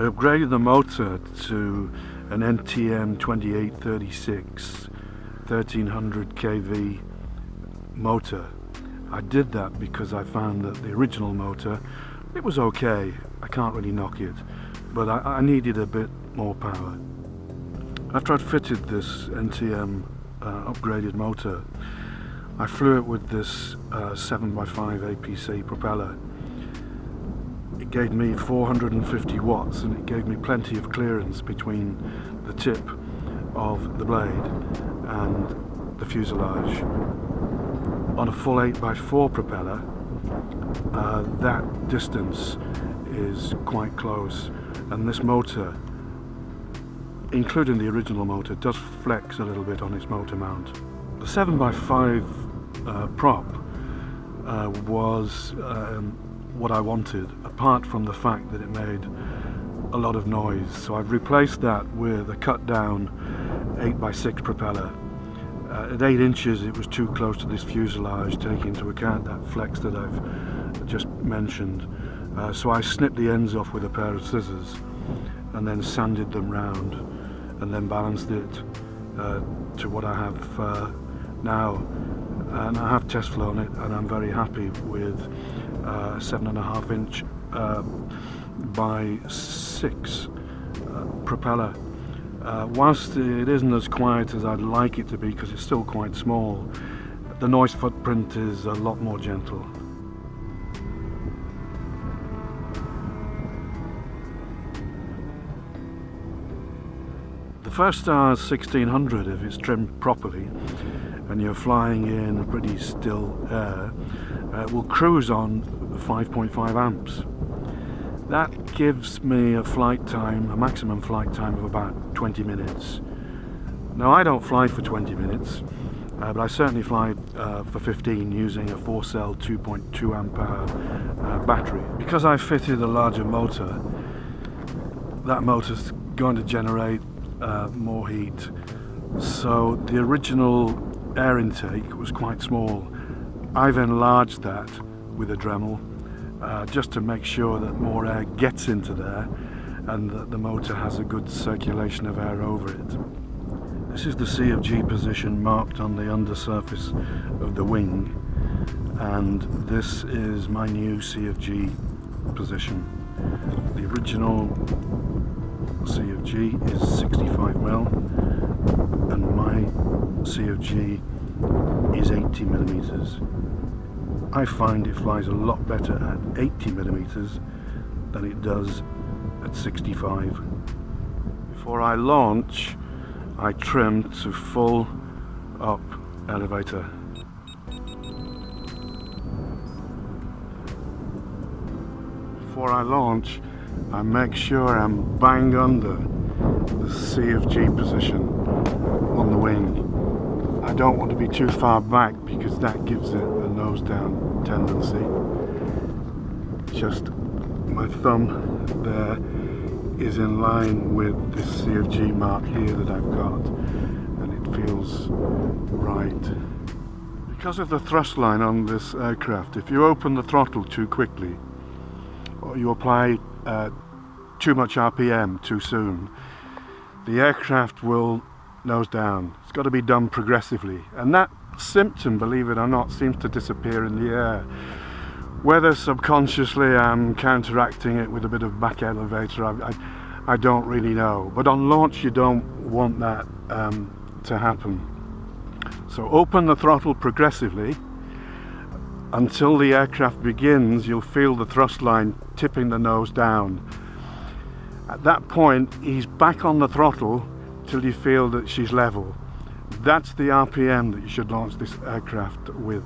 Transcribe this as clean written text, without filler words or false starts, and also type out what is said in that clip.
I upgraded the motor to an NTM 2836 1300 kV motor. I did that because I found that the original motor, it was okay, I can't really knock it, but I needed a bit more power. After I'd fitted this NTM upgraded motor, I flew it with this 7x5 APC propeller. It gave me 450 watts and it gave me plenty of clearance between the tip of the blade and the fuselage. On a full 8x4 propeller, that distance is quite close, and this motor, including the original motor, does flex a little bit on its motor mount. The 7x5 prop was what I wanted, apart from the fact that it made a lot of noise. So I've replaced that with a cut down 8x6 propeller. At 8 inches it was too close to this fuselage, taking into account that flex that I've just mentioned. So I snipped the ends off with a pair of scissors and then sanded them round and then balanced it to what I have now. And I have test flown it and I'm very happy with 7.5 inch by 6 propeller. Whilst it isn't as quiet as I'd like it to be, because it's still quite small, the noise footprint is a lot more gentle. The Firstar 1600, if it's trimmed properly and you're flying in pretty still air, will cruise on 5.5 amps. That gives me a flight time, a maximum flight time of about 20 minutes. Now I don't fly for 20 minutes, but I certainly fly for 15 using a 4-cell 2.2 amp hour battery. Because I fitted a larger motor, that motor's going to generate more heat. So the original air intake was quite small. I've enlarged that with a Dremel just to make sure that more air gets into there and that the motor has a good circulation of air over it. This is the C of G position marked on the undersurface of the wing, and this is my new C of G position. The original C of G is 65mm and my C of G is 80mm. I find it flies a lot better at 80mm than it does at 65. Before I launch, I trim to full up elevator. Before I launch, I make sure I'm bang under the C of G position on the wing. I don't want to be too far back because that gives it a nose down tendency. Just my thumb there is in line with this C of G mark here that I've got, and it feels right. Because of the thrust line on this aircraft, if you open the throttle too quickly or you apply too much RPM too soon, the aircraft will nose down. It's got to be done progressively, and that symptom, believe it or not, seems to disappear in the air. Whether subconsciously I'm counteracting it with a bit of back elevator, I don't really know, but on launch you don't want that to happen. So open the throttle progressively until the aircraft begins. You'll feel the thrust line tipping the nose down. At that point he's back on the throttle till you feel that she's level. That's the RPM that you should launch this aircraft with.